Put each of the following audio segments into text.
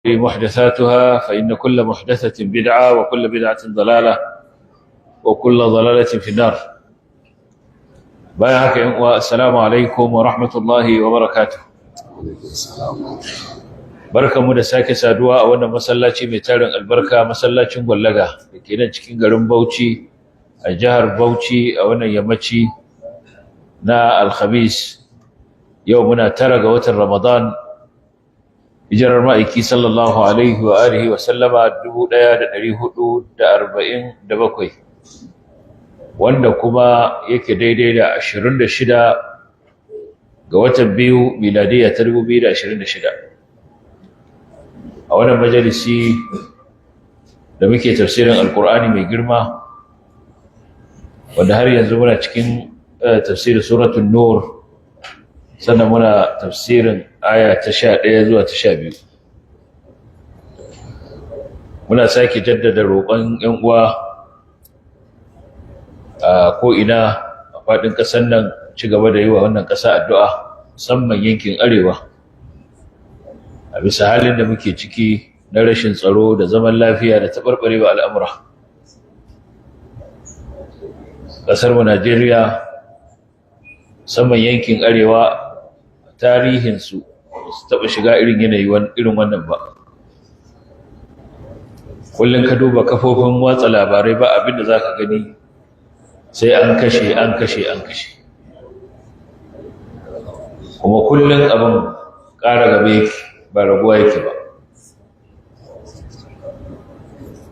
محدثاتها فإن كل محدثة بدعة وكل بدعة ضلالة وكل ضلالة في النار. السلام عليكم ورحمة الله وبركاته. Barkanmu da sake saduwa a wannan masallaci mai tarin albarka, masallacin Gwallaga da ke nan cikin garin Bauchi a jihar Bauchi a wannan yammaci na Alhamis. Yau muna 9 ga watan Ramadan, hijirar ma'aiki sallallahu alaihi wa alihi wa sallama 1447, wanda kuma yake daidai da 26 ga watan biyu miladiyya ta 2026. A wannan majalisi da muke tafsirin Alkur'ani mai girma, wanda har yanzu muna cikin tafsirin suratul Nur, sannan muna tafsirin aya ta 11 zuwa ta 12. Muna sake jaddada roƙon ƴan uwa a ko'ina a faɗin ƙasar nan ci gaba da yi wa wannan ƙasa addu'a, musamman yankin arewa, a bisa halin da muke ciki na rashin tsaro da zaman lafiya da taɓarɓarewa al'amura. Ƙasarmu Najeriya, musamman yankin arewa, tarihinsu su taɓa shiga irin yanayi irin wannan ba. Kullum ka duba kafofin watsa labarai ba abin da za ka gani sai an kashe. Kuma kullum abin ƙara gabe yake, ba raguwa yake ba.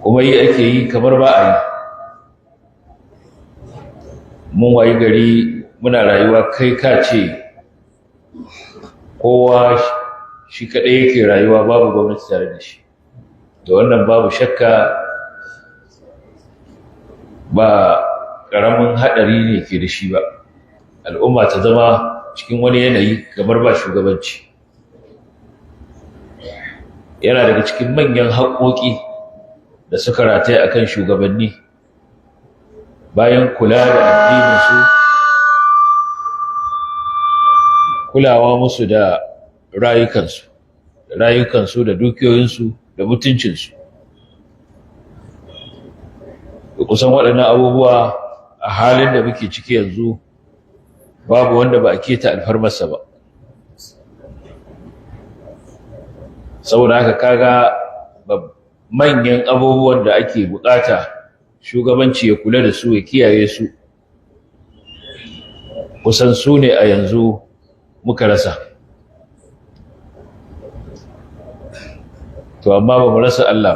Kuma yi ake yi kamar ba a yi. Mun wayi gari muna rayuwa kai ka ce kowa shi kaɗai yake rayuwa, babu gwamnati tare da shi. Da wannan babu shakka ba ƙaramin haɗari ne ke da shi ba. Al'umma ta zama cikin wani yanayi kamar ba shugabanci. Yana daga cikin manyan haƙoƙi da suka rataya akan shugabanni, bayan kula da addininsu, kulawa musu da rayukansu da dukiyoyinsu da mutuncinsu. Da kusan waɗannan abubuwa a halin da muke ciki yanzu babu wanda ba a keta alfarmarsa ba. Saboda haka kaga manyan abubuwan da ake bukata shugabanci ya kula da su, ya kiyaye su, kusan su ne a yanzu muka rasa. To amma ba mu rasa Allah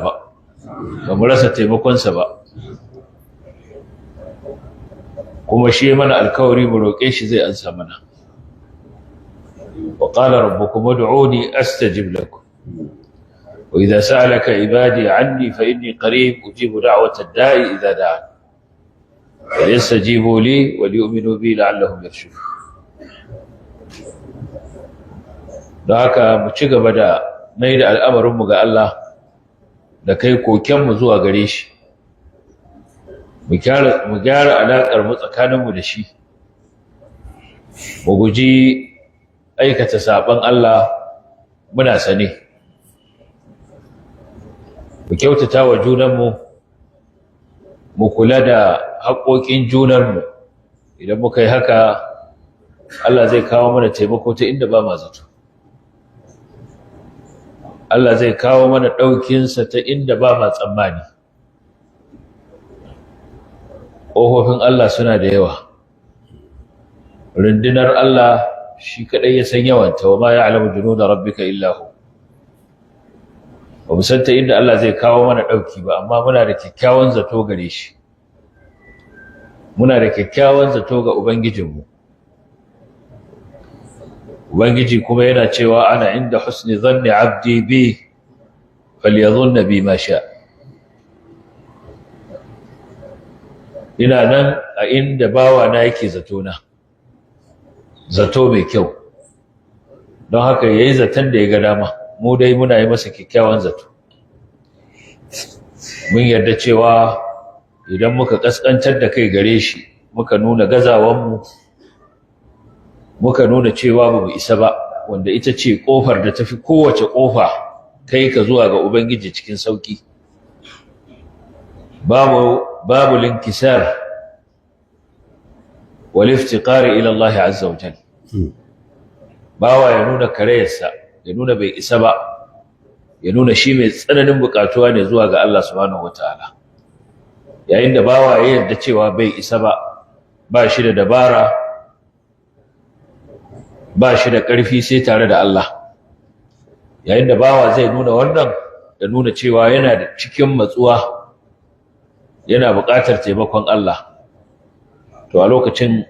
ba mu rasa taimakonsa ba, kuma shi mana alkawari mu roƙe shi zai ansa mana. Wa qala rabbukum ud'uni astajib lakum wa idha sa'alaka ibadi 'anni fa inni qarib ujibu da'wata ad-da'i idha da'an falyastajibu li wa liyu'minu bi la'allahum yarshudun. Don haka mu ci gaba da mai da al'amarinmu ga Allah, da kai kokenmu zuwa gare shi, mu gyara alaƙarmu tsakaninmu da shi, mu guji aikata saɓon Allah muna sane, mu kyautata wa junanmu, mu kula da haƙoƙin junanmu. Idan muka yi haka, Allah zai kawo mana taimako ta inda ba ma zato. Allah zai kawo mana ɗaukinsa ta inda ba ma tsammani. Ƙofofin Allah suna da yawa. Rundunar Allah shi kaɗai ya san yawanta, wa ma ya'lamu junuda rabbika illa hu. Ba mu san ta inda Allah zai kawo mana ɗauki ba, amma muna da kyakkyawan zato gare shi. Muna da kyakkyawan zato ga Ubangijinmu. Ubangiji kuma yana cewa ana inda husni zanni abdi bi falyadhunna bi ma sha. Ina nan a inda bawa na yake zato na, zato mai kyau. Don haka yayi zaton da ya ga dama, mu dai muna yi masa kyakkyawan zato. Mun yarda cewa idan muka kaskantar da kai gare shi, muka nuna gazawanmu, muka nuna cewa ba mu isa ba, wanda ita ce ƙofar da tafi kowace ƙofa kai ka zuwa ga ubangiji cikin sauki. babu linkisar wal iftiqar ila Allah azza wa jalla. Bawa ya nuna karayarsa, ya nuna bai isa ba, ya nuna shi mai tsananin bukatuwa ne zuwa ga Allah subhanahu wataala. Yayin da bawa ya yarda cewa bai isa ba, ba shi da dabara, ba shi da ƙarfi sai tare da Allah. Yayin da bawa zai nuna wannan, da nuna cewa yana da cikin matsuwa, yana buƙatar taimakon Allah, to a lokacin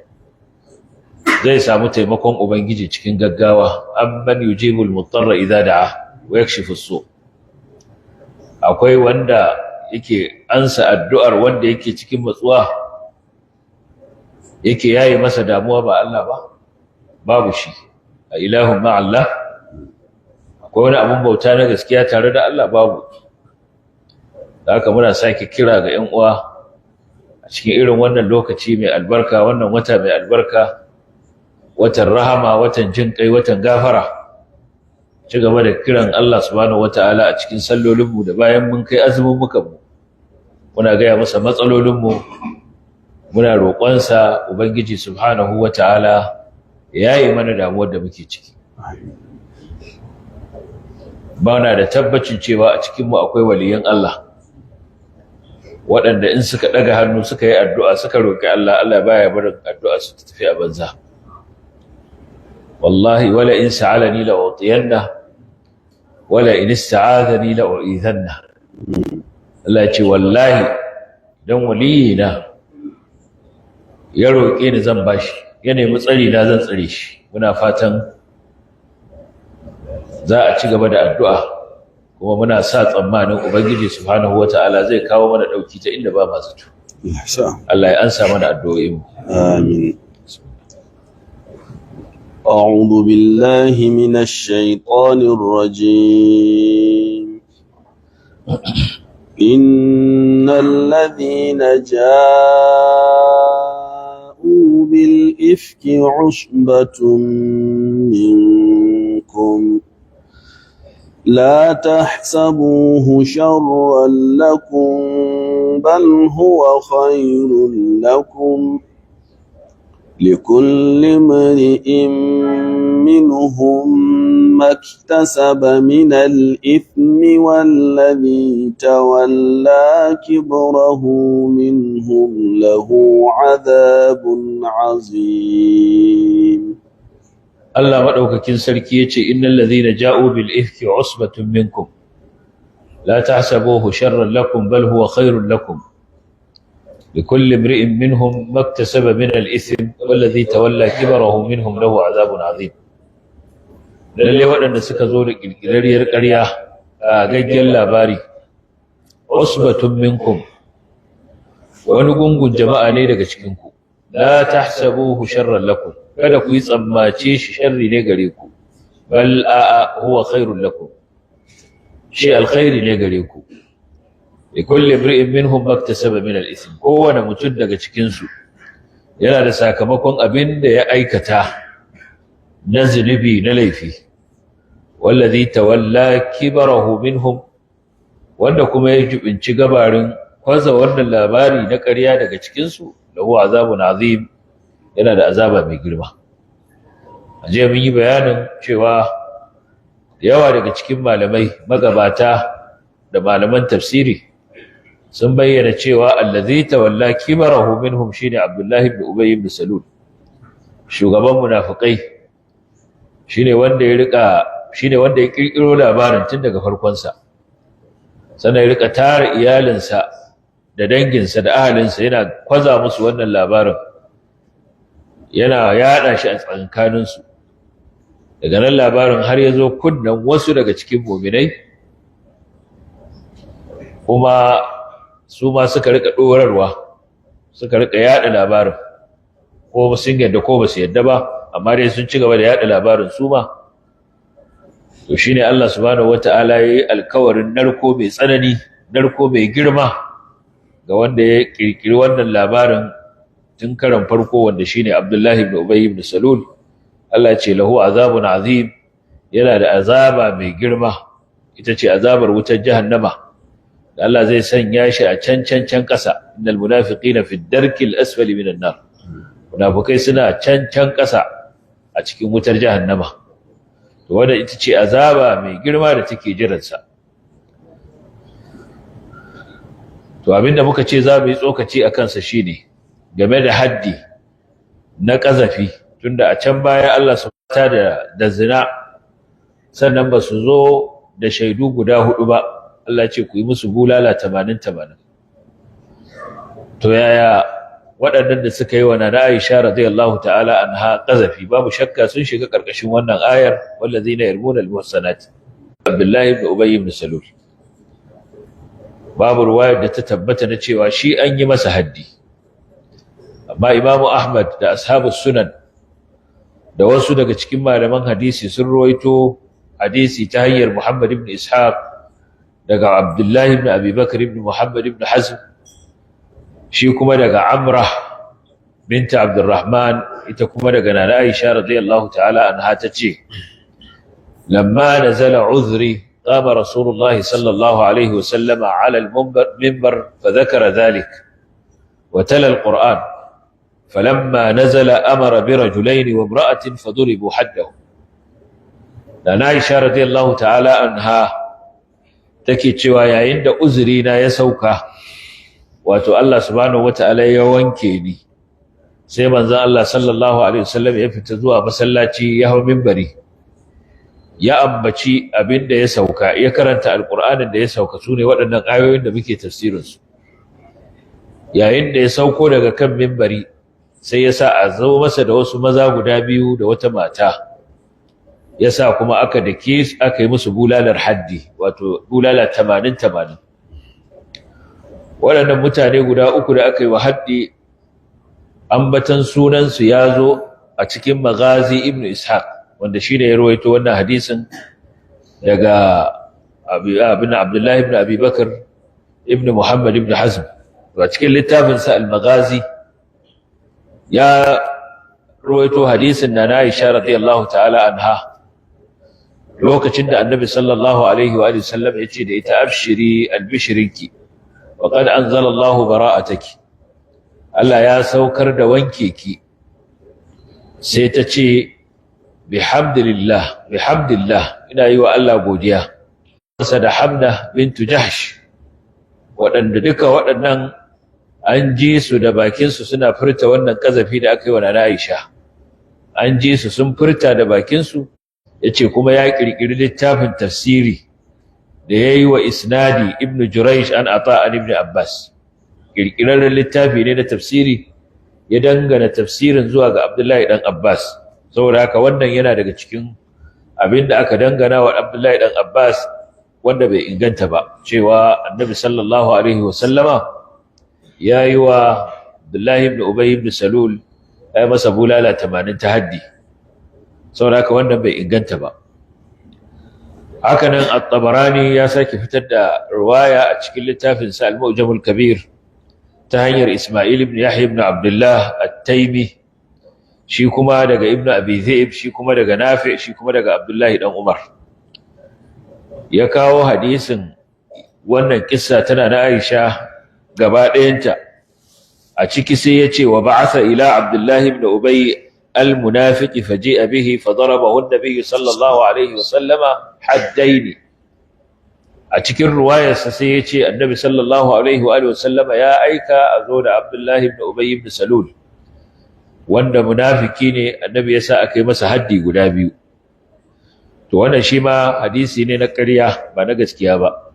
zai samu taimakon Ubangiji cikin gaggawa. Amman yujibul mutarra idza da'a wa yakshifu as-su'. Akwai wanda yake ansa addu'ar wanda yake cikin matsuwa, yake yayi masa damuwa ba Allah ba? Babu shi. A ilahun ma Allah? Akwai wani abun bauta na gaskiya tare da Allah? Babu. Da haka muna sake kira ga ƴan uwa a cikin irin wannan lokaci mai albarka, wannan wata mai albarka, watan rahama, watan jin kai, watan gafara. Ci gaba da kiran Allah subhanahu wataala a cikin sallolinmu da bayan mun kai azumin mu. Muna gaya masa matsalolinmu, muna roƙonsa Ubangiji subhanahu wataala ya yi mana damuwar da muke ciki. Ba na da tabbacin cewa a cikinmu akwai waliyan Allah waɗanda in suka ɗaga hannu suka yi addu'a suka roƙi Allah, Allah baya barin addu'a su tafi a banza. Wallahi wala in sa'alani la utiyanna wala in ista'adani la u'idhanna. Allah ya ce wallahi dan waliyina ya roƙe ni zan bashi, ya nemi tsari na zan tsare shi. Muna fatan za a ci gaba da addu'a, kuma muna sa tsammanin Ubangiji subhanahu wata'ala zai kawo mana ɗauki ta inda ba ma zato. Allah ya ansa mana addu'o'inmu. Amin. أعوذ بالله من الشيطان الرجيم. إن الذين جاءوا بالإفك عصبة منكم لا تحسبوه شرا لكم بل هو خير لكم لكل امرئ منهم ما اكتسب من الإثم والذي تولى كبره منهم له عذاب عظيم. Allah madaukakin sarki yace innal ladhina ja'u bil ifki usbatun minkum la tahsabuhu sharran lakum bal huwa khairun lakum likulli imri'in minhum maktasaba min al ithm walladhi tawalla kibarahu minhum lahu 'adhabun 'azim. Lalle waɗanda suka zo da kirkirarriyar ƙarya a gaggen labari, usbatun minkum, wani gungun jama'a ne daga cikin ku, la tahsabuhu sharran lakum, kada ku yi tsammace shi sharri ne gare ku, bal a'a huwa khairul lakum, shi alkhairi ne gare ku. Likulli imri'in minhum maktasaba min al-ithm, kowane mutum daga cikin su yana da sakamakon abin da ya aikata na zunubi na laifi. Wallazi tawalla kibarahu minhum, wanda kuma ya jubinci gabarin kwaza wannan labari na ƙarya daga cikin su, lahu azabun azim, yana da azaba mai girma. A jiya mun yi bayanin cewa yawa daga cikin malamai magabata da malaman tafsiri sun bayyana cewa allazi tawalla kibarahu minhum shine Abdullah ibn Ubay ibn Salul, shugaban munafikai, shine wanda ya kirkiro labarin tun daga farkon sa, sannan ya rika tara iyalinsa da danginsa da ahalinsa yana kwaza musu wannan labarin, yana yada shi a tsakankaninsu. Daga nan labarin har ya zo kunnan wasu daga cikin mu'minai, kuma su ma suka rika dorarwa, suka rika yada labarin, ko sun yadda ko ba su yadda ba, amma dai sun ci gaba da yada labarin su ma. To shine Allah subhanahu wata'ala yayi alkawarin narko mai tsanani, narko mai girma ga wanda ya kirkiri wannan labarin tun karan farko, wanda shine Abdullah ibn Ubay ibn Salul. Allah ya ce lahu azabun azim, yana da azaba mai girma, ita ce azabar wutar jahannama da Allah zai sanya shi a can ƙasa, innal munafiqina fi darkil asfali minan nar, munafikai suna can ƙasa a cikin wutar jahannama. To wanda ita ce azaba mai girma da take jiransa. To abinda muka ce za mu yi tsokaci a kansa shine game da haddi na ƙazafi, tunda a can baya Allah su ta da zina sannan ba su zo da shaidu guda hudu ba. Allah ce ku yi musu bulala 80. To yaya waɗannan da suka yi wa Nana Aisha radiyallahu ta'ala anha ƙazafi, babu shakka sun shiga ƙarƙashin wannan ayar wallazina yarmuna al-muhsanat. Abdullahi ibn Ubay ibn Salul, babu ruwayar da ta tabbata na cewa shi an yi masa haddi, amma Imam Ahmad da ashabus sunan da wasu daga cikin malaman hadisi sun ruwaito hadisi ta hanyar Muhammad ibn Ishaq daga Abdullahi ibn Abi Bakr ibn Muhammad ibn Hazm, shi kuma daga Amrah binta Abdurrahman, ita kuma daga Nana Aisha radiyallahu ta'ala anha tace lamma nazala uzri qama Rasulullah sallallahu alaihi wasallam ala al-minbar fadhakara dhalik wa tala al-Qur'an falamma nazala amara bi rajulayn wa imra'atin faduribu haddahum. Nana Aisha radiyallahu ta'ala anha take cewa yayin da uzuri na ya sauka, wato Allah subhanahu wata'ala ya wanke ni, sai manzon Allah sallallahu alaihi wasallam ya fita zuwa masallaci, ya hawo minbari, ya ambaci abinda ya sauka, ya karanta alqur'anin da ya sauka, sune waɗannan ayoyin da muke tafsirin su. Yayin da ya sauko daga kan minbari, sai ya sa a zo masa da wasu maza guda biyu da wata mata, ya sa kuma aka yi musu bulalar haddi, wato bulala 80. Waɗannan mutane guda uku da aka yi wa haddi, ambatan sunansu ya zo a cikin Maghazi ibn Ishaq, wanda shi ne ya rawaito wannan hadisin daga Abdullahi ibn Abi Bakr ibn Muhammad ibn Hazm. A cikin littafinsa Al-Maghazi ya rawaito hadisin na Aisha radiyallahu ta'ala anha, lokacin da Annabi sallallahu alaihi wa sallam ya ce da ita, abshiri albishirinki wa qad anzala Allahu bara'ataki, Allah ya saukar da wanke ki. Sai ta ce bihamdillah, ina yi wa Allah godiya. Sa da Hamna bintu Jahsh, waɗanda duka waɗannan an ji su da bakinsu suna furta wannan kazafi da aka yi wa Nana Aisha, an ji su sun furta da bakinsu. Yace kuma ya kirkiri littafin tafsiri da yayi wa isnadi Ibn Jurayj an Ata an Ibn Abbas, kirkirarren littafi ne na tafsiri, ya dangana tafsirin zuwa ga Abdullahi dan Abbas. Saboda haka wannan yana daga cikin abinda aka dangana wa Abdullahi dan Abbas wanda bai inganta ba, cewa Annabi sallallahu alaihi wasallama yayi wa Abdullahi ibn Ubay ibn Salul ya masa bulala 80 ta haddi. Saboda haka wannan bai inganta ba. Hakanan At-Tabarani ya sake fitar da riwaya a cikin littafin sa Al-Mu'jam al-Kabir ta hanyar Isma'il ibn Yahya ibn Abdullah At-Taymi, shi kuma daga Ibn Abi Dhi'b, shi kuma daga Nafi', shi kuma daga Abdullah dan Umar. Ya kawo hadisin wannan kissa tana na Aisha gaba ɗayanta. A ciki sai ya ce wa ba'atha ila Abdullah ibn Ubay المنافق فجيء به فضربه النبي صلى الله عليه وسلم حدين. a cikin ruwayarsa sai ya ce annabi sallallahu alaihi wa sallama ya aika a zo da Abdullahi ibn Ubay ibn Salul, wanda munafiki ne, annabi ya sa aka yi masa haddi guda biyu. To wannan shi ma hadisi ne na ƙarya, ba na gaskiya ba.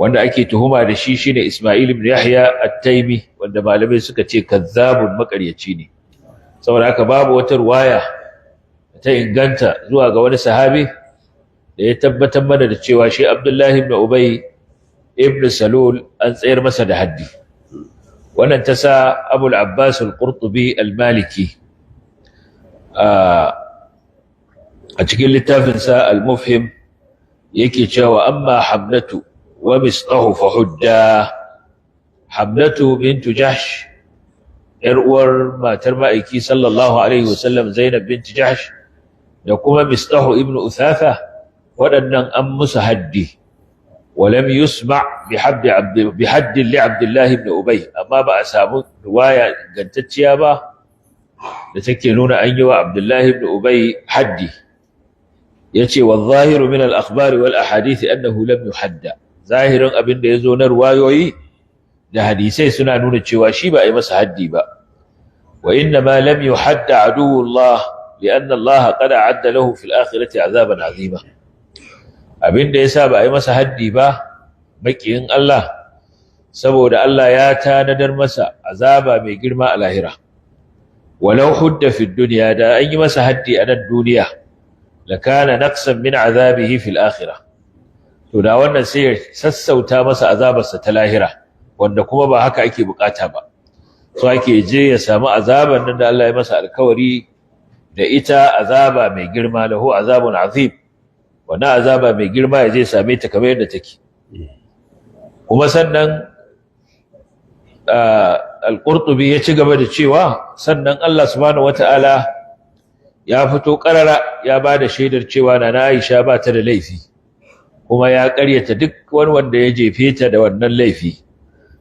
Wanda ake tuhuma da shi shine Isma'il ibn Yahya At-Taymi, wanda malamai suka ce kazzabun, maƙaryaci ne. Saboda haka babu wata ruwaya ta inganta zuwa ga wani sahabi da ya tabbatar mana da cewa shi Abdullahi ibn Ubay ibn Salul an tsayar masa da haddi. Wannan ta sa Abu al-Abbas al-Qurtubi al-Maliki a cikin littafinsa al-Mufhim yake cewa amma Hamnatu wa Mistahu fa hudda. Hamnatu bintu Jahsh, ‘yar uwar matar ma'aiki sallallahu Alaihi wasallam Zainab binti Jahsh, da kuma Mistahu ibn Uthatha, waɗannan an musu haddi ولم يسمع بحد لعبد الله بن أبي أما بقى سامو رواية قنتتشيا با لتكينون أن يوى عبد الله بن أبي حدي يتي والظاهر من الأخبار والأحاديث أنه لم يحد ظاهر أبن يزون روايوي لحديثي سنانون الشواشي بقى يمس حدي با وإنما لم يحد عدو الله لأن الله قد أعد له في الآخرة عذابا عظيما abin da yasa ba a yi masa haddi ba makiyin Allah saboda Allah ya tanadar masa azaba mai girma a lahira walau hudda fi dunya da an yi masa haddi a nan duniya lakana naqsan min azabihi fil akhirah to da wannan sai ya sassauta masa azabarsa ta lahira wanda kuma ba haka ake bukata ba so ake je ya samu azaban nan da Allah ya masa alkawari da ita azaba mai girma lahu azabun azim wannan azaba mai girma ya zai same ta kamar yadda take kuma sannan al-Qurtubi ya ci gaba da cewa sannan Allah subhanahu wataala ya fito karara ya bada shaidar cewa na Aisha ba ta da laifi kuma ya ƙaryata duk wani wanda ya jefe ta da wannan laifi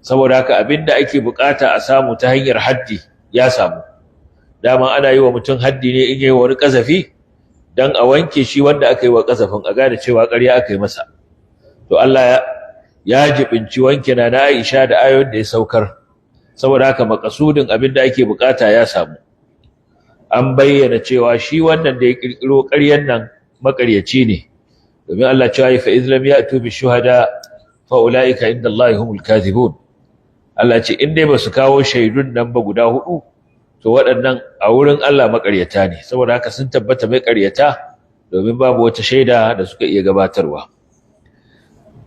saboda haka abinda ake bukata a samu ta hanyar haddi ya samu dama ana yi wa mutum haddi ne in yayi wani kasafi dan a wanke shi wanda aka yi wa kasafin a gane cewa ƙarya aka yi masa to Allah ya jibinci wanke na Aisha da ayoyin da ya saukar saboda haka makasudin abinda ake bukata ya samu an bayyana cewa shi wannan da ya kirkiro ƙaryan nan makaryaci ne domin Allah cewa fa iz lam ya'tu bi shuhada fa ulaika inda Allah humul kadhibun Allah ce in dai basu kawo shaidun nan ba guda hudu to waɗannan a wurin Allah makaryata ne saboda haka sun tabbata mai ƙaryata domin babu wata shaida da suka iya gabatarwa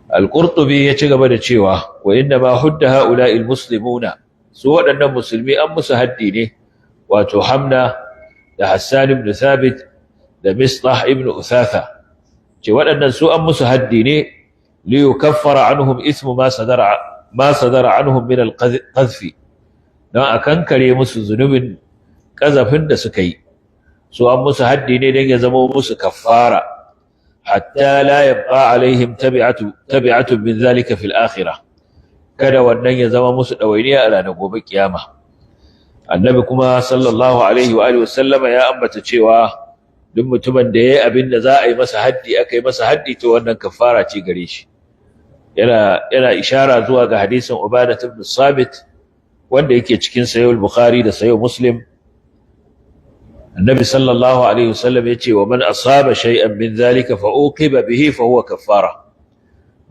al-Qurtubi ya ci gaba da cewa wa inna ma hudda ha'ula'il muslimuna su waɗannan musulmi an musu haddi ne wato Hamna da Hassan ibn Thabit da Mistah ibn Uthatha ce waɗannan su an musu haddi ne li yukaffara anhum ismu ma sadara anhum min al-qadhfi don a kankare musu zunubin ƙazafin da suka yi su an musu haddi ne don ya zama musu kaffara hatta la yabqa alaihim tabi'atun min zalika fil akhirah kada wannan ya zama musu dawainiya a ranar gobe kiyama annabi kuma sallallahu alaihi wa alihi wasallama ya ambata cewa duk mutumin da yayi abin da za a yi masa haddi akai masa haddi to wannan kaffara ce gare shi yana ishara zuwa ga hadisin Ubadah ibn Sabit wanda yake cikin Sahih al-Bukhari da Sahih Muslim annabi sallallahu alaihi wasallam yace wa man asaba shay'an min zalika fa uqiba bihi fa huwa kaffara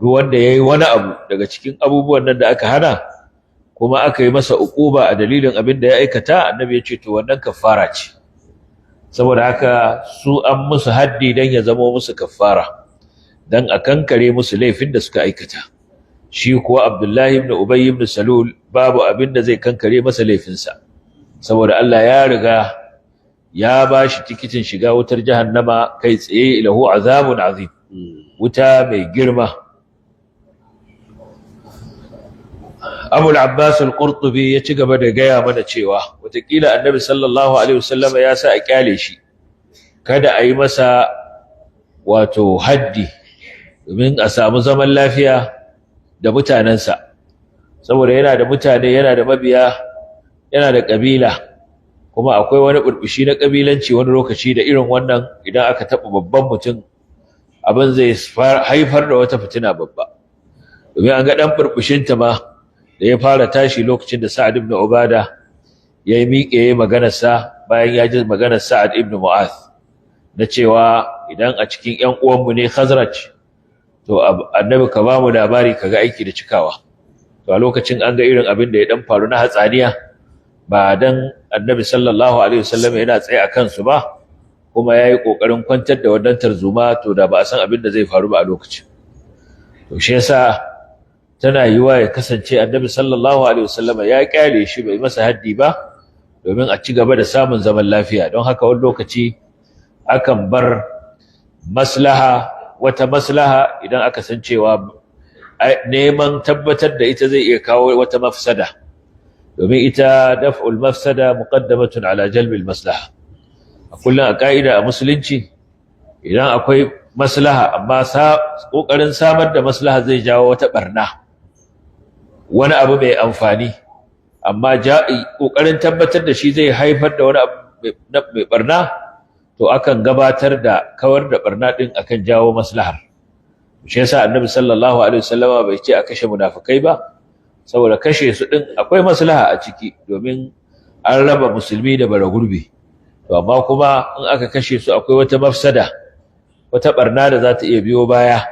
duk wanda yayi wani abu daga cikin abubuwan nan da aka hana kuma aka yi masa uquba a dalilin abin da ya aikata annabi yace to wannan kaffara ce saboda haka su an musu haddi dan ya zama musu kaffara dan a kankare musu laifin da suka aikata shi kuwa Abdullahi ibn Ubay ibn Salul babu abin da zai kankare masa laifinsa saboda Allah ya riga ya bashi tikitin shiga wutar jahannama kai tsaye lahu azabun azim wuta mai girma Abu al-Abbas al-Qurtubi ya ci gaba da gaya mana cewa watakila Annabi sallallahu alaihi wasallam ya sa a kyale shi kada a yi masa wato haddi domin a samu zaman lafiya da mutanensa saboda yana da mutane yana da mabiya yana da kabila kuma akwai wani burbushi na kabilanci wani lokaci da irin wannan idan aka taba babban mutum abin zai haifar da wata fitina babba domin an ga dan burbushin ta ma da ya fara tashi lokacin da Sa'ad ibn Ubada ya miƙe maganar sa bayan ya ji maganar Sa'ad ibn Mu'adh na cewa idan a cikin ƴan uwanmu ne Khazraj to annabi ka ba mu labari kaga aiki da cikawa to a lokacin an ga irin abin da ya dan faru na hatsaniya ba dan annabi sallallahu alaihi wasallam yana tsaye akan su ba kuma yayi kokarin kwantar da wannan tarzuma to da ba a san abin da zai faru ba a lokacin to shi yasa tana yiwa ya kasance annabi sallallahu alaihi wasallam ya kyale shi bai masa haddi ba domin a ci gaba da samun zaman lafiya don haka wani lokaci akan bar wata maslaha idan aka san cewa neman tabbatar da ita zai iya kawo wata mafsada domin ita daf'ul mafsada muqaddamatun ala jalbil maslaha a kullun a ka'ida a musulunci idan akwai maslaha, amma kokarin samar da maslaha zai jawo wata barna, wani abu mai amfani, amma kokarin tabbatar da shi zai haifar da wani abu mai barna, to akan gabatar da kawar da barna din akan jawo maslahar. Shi yasa annabi sallallahu alaihi wasallama bai ce a kashe munafikai ba, saboda kashe su din akwai maslaha a ciki, domin an raba musulmi da bara gurbi. To amma kuma in aka kashe su akwai wata mafsada, wata barna da za ta iya biyo baya.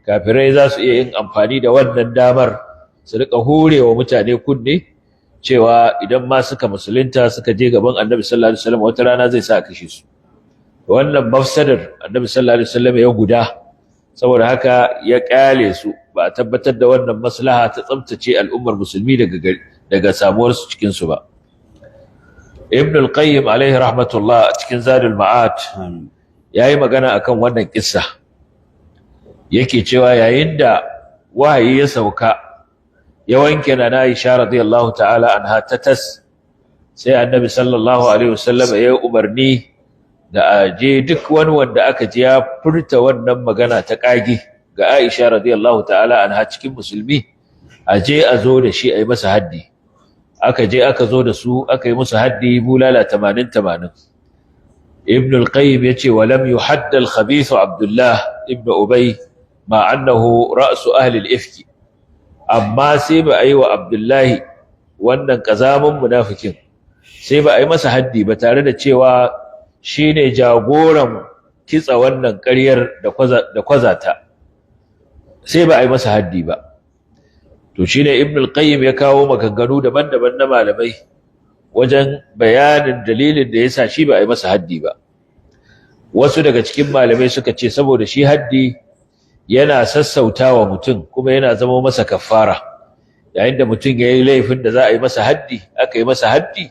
Kafirai za su iya yin amfani da wannan damar su rika hurewa mutane kunne cewa idan ma suka musulunta suka je gaban annabi sallallahu alaihi wasallam wata rana zai sa a kashe su. Wannan mafsadar annabi sallallahu alaihi wasallam ya guda, saboda haka ya kyale su, ba a tabbatar da wannan maslaha ta tsabtace al'ummar musulmi daga samuwar su cikin su ba. Ibn al-Qayyim alaihi rahmatullah a cikin Zadul Ma'ad yayi magana akan wannan kissa, yake cewa yayin da wahayi ya sauka ya wanke na Aisha radiyallahu ta'ala anha tatas, sai annabi sallallahu alaihi wasallam ya umarni da aje duk wani wanda aka ji ya furta wannan magana ta kage ga Aisha radiyallahu ta'ala anha cikin musulmi, aje a zo da shi a yi masa haddi. Aka je aka zo da su aka yi musu haddi bulala 80. Ibn al-Qayyim yace wa lam yuhadd al-khabith Abdullah ibn Ubay ma annahu ra's ahli al-ifk, amma sai ba yi wa Abdullahi wannan kazamin munafikin sai ba yi masa haddi ba, tare da cewa shine jagoran kitsa wannan ƙaryar da kwazata, sai ba yi masa haddi ba. To shine Ibn al-Qayyim ya kawo maganganu daban-daban na malamai wajen bayanin dalilin da yasa shi ba yi masa haddi ba. Wasu daga cikin malamai suka ce saboda shi haddi yana sassautawa mutum kuma yana zama masa kaffara. Yayin da mutum yayi laifin da za a yi masa haddi, aka yi masa haddi,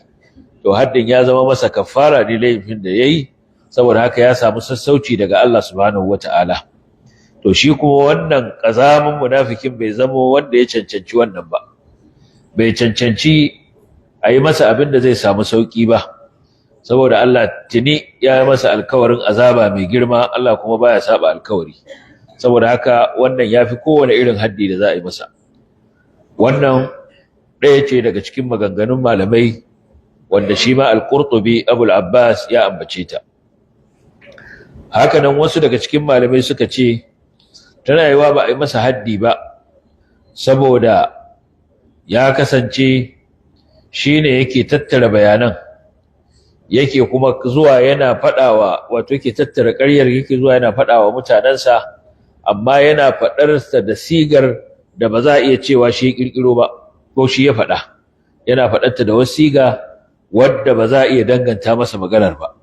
to haddin ya zama masa kaffara ne laifin da yayi, saboda haka ya samu sassauci daga Allah subhanahu wataala. To shi kuma wannan kazamin munafikin bai zama wanda ya cancanci wannan ba, bai cancanci a yi masa abin da zai samu sauki ba, saboda Allah tuni ya yi masa alkawarin azaba mai girma, Allah kuma baya saba alkawari. Saboda haka wannan yafi kowane irin haddi da za a yi masa. Wannan ɗaya ce daga cikin maganganun malamai wanda shi ma al-Qurtubi Abul Abbas ya ambace ta. Haka nan wasu daga cikin malamai suka ce tana yiwa ba a yi masa haddi ba saboda ya kasance shine yake tattara bayanan, yake kuma zuwa yana fadawa, wato yake tattara ƙaryar, yake zuwa yana fadawa mutanansa, amma yana fadarsa da sigar da ba za a iya cewa shi kirkiro ba ko shi ya fada, yana fadarta da wasiga wadda ba za a iya danganta masa maganar ba.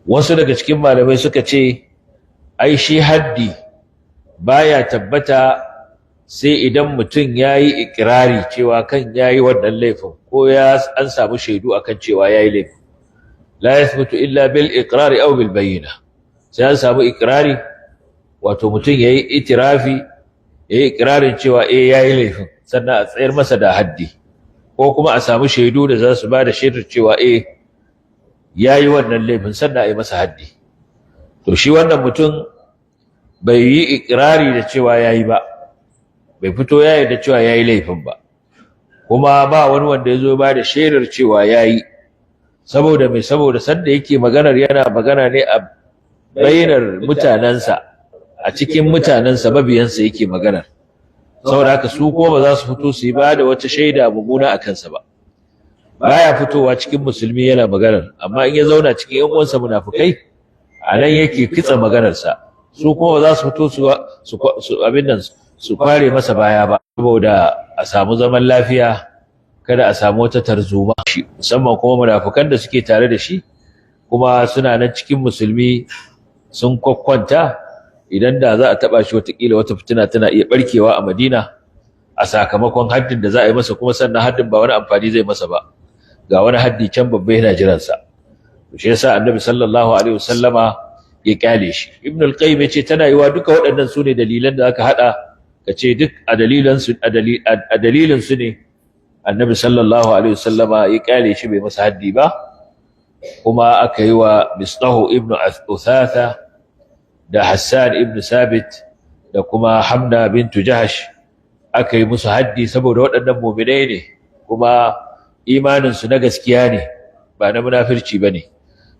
Wasu daga cikin malamai suka ce ai shi haddi baya tabbata sai idan mutum yayi ikrari cewa kan yayi wannan laifin, ko an samu shaidu akan cewa yayi laifin. La yathbutu illa bil iqrari aw bil bayyina, sai an samu ikrari, wato mutum yayi itirafi, yayi ikrarin cewa yayi laifin, sannan a tsayar masa da haddi, ko kuma a samu shaidu da za su bada shaidar cewa yayi wannan laifin, sannan a yi masa haddi. To shi wannan mutum bai yi ikrari da cewa yayi ba, bai fito yayi da cewa yayi laifin ba, kuma ba wani wanda yazo ba da shaidar cewa yayi. Saboda mai, saboda sanda yake maganar yana magana ne a bainar mutanansa, a cikin mutanansa, mabiyansa yake maganar. Saboda haka su kuma ba za su fito su yi ba da wata shaida mummuna a kansa ba. Baya fitowa cikin musulmi yana maganar, amma in ya zauna cikin ƴan uwansa munafikai, a nan yake kitsa maganarsa. Su kuma ba za su fito su abin nan su kware masa baya ba, saboda a samu zaman lafiya, kada a samu wata tarzoma shi, musamman kuma munafikan da suke tare da shi kuma suna nan cikin musulmi sun kwakwanta. Idan da za a taba shi, watakila wata fitina tana iya barkewa a Madina a sakamakon haddin da za a yi masa, kuma sannan haddin ba wani amfani zai masa ba, ga wani haddi can babba yana jiransa. Shi yasa annabi sallallahu alaihi wasallama ya kyale shi. Ibn al-Qayyim yace tana yiwa duka waɗannan sune dalilan da aka hada, kace duk a dalilin su ne annabi sallallahu alaihi wasallama ya kyale shi, bai masa haddi ba. Kuma aka yi wa Mistahu ibn Uthatha da Hassan ibn Sabit da kuma Hamna bintu Jahash aka yi musu haddi saboda waɗannan mu'minai ne kuma imaninsu na gaskiya ne ba na munafirci ba ne,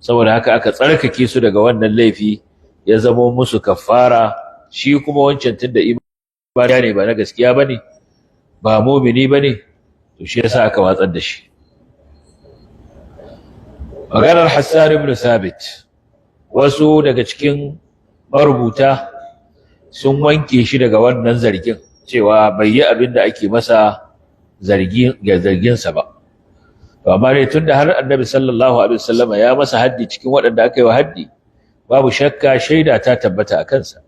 saboda haka aka tsarkake su daga wannan laifi ya zamo musu kafara. Shi kuma wancan tunda imani ne ba na gaskiya ba ne, ba mu'mini ba ne, to shi yasa aka watsar da shi. Maganar Hassan ibn Sabit, wasu daga cikin marubuta sun wanke shi daga wannan zargin cewa bai yi abin da ake masa zarginsa ba. To amma dai tunda har Annabi sallallahu alaihi wasallam ya masa haddi cikin waɗanda aka yi wa haddi, babu shakka shaida ta tabbata a kansa.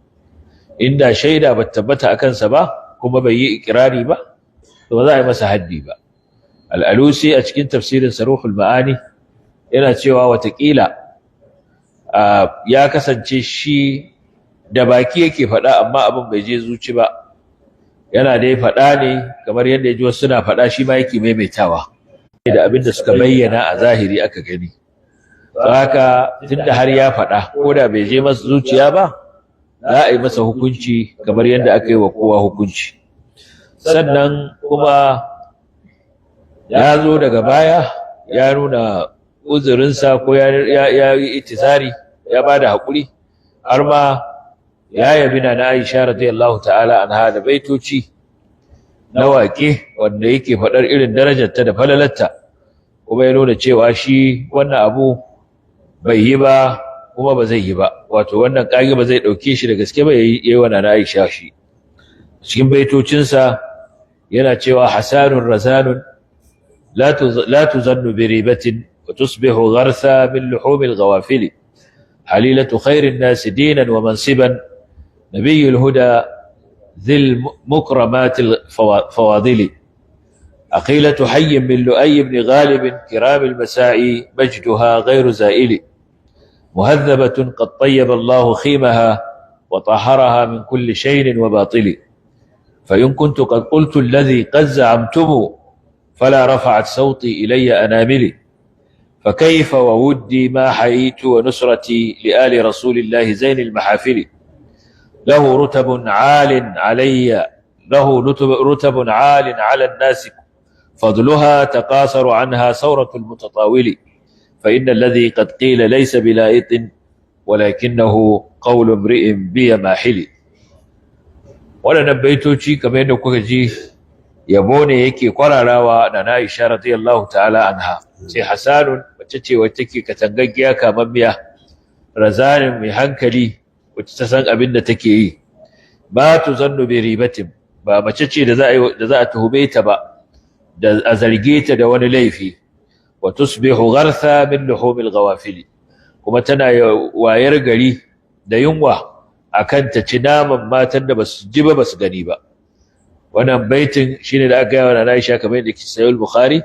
Inda shaida ba tabbata a kansa ba kuma bai yi ikrari ba, to ba za a yi masa haddi ba. Al-Alusi a cikin tafsirin Ruhul Ma'ani yana cewa watakila ya kasance shi da baki yake faɗa amma abin bai je zuci ba, yana dai faɗa ne kamar yadda ya ji wasu suna faɗa, shi ma yake maimaitawa da abin da suka bayyana a zahiri aka gani. Don haka tunda har ya faɗa ko da bai je masa zuciya ba, za a yi masa hukunci kamar yadda aka yi wa kowa hukunci. Sannan kuma ya zo daga baya ya nuna uzurinsa ko ya yi itisari, ya ba da haƙuri, har ma ya yabi na Aisha radiyallahu ta'ala anha da baitoci na waƙe wanda yake faɗar irin darajarta da falalarta, kuma ya nuna cewa shi wannan abu bai yi ba kuma ba zai yi ba, wato wannan ƙage ba zai ɗauke shi da gaske ba, ya yi wa na Aisha shi. Cikin baitocinsa yana cewa hasanun razanun la tuzannu bi ribatin wa tusbihu gharsa min luhumil ghawafili halilatu khairin nasi dinan wa mansiban nabiyyul huda dhil mukramatil fawadili aqilatu hayyin min lu'ay ibn ghalib kiram al masa'i majduha ghayru za'ili muhadhabatun qad tayyaba Allah khimaha wa tahharaha min kulli shay'in wa batili فإن كنت قد قلت الذي قد زعمتم فلا رفعت صوتي إلي أناملي فكيف وودي ما حييت ونصرتي لآل رسول الله زين المحافل له رتب عال على الناس فضلها تقاصر عنها ثورة المتطاول فإن الذي قد قيل ليس بلائط ولكنه قول امرئ بي ماحل. waɗannan baitoci kamar yadda kuka ji yabo ne yake kwararawa da Aisha radiyallahu ta'ala anha. Sai Hasanun wacce ce wacce take katangaggiya kamammiya, razanin mai hankali wacce ta san abin da take yi, ba tuzannu bi ribatin, ba mace ce da za a tuhume ta ba, da a zarge ta da wani laifi. Wa tusbihu ghartha min luhumil ghawafili, kuma tana wayar gari da yunwa akan ta ci naman matan da basu ji ba basu gani ba. Wannan baitin shine da aka gaya wa Aisha kamar yadda ke Sahih Bukhari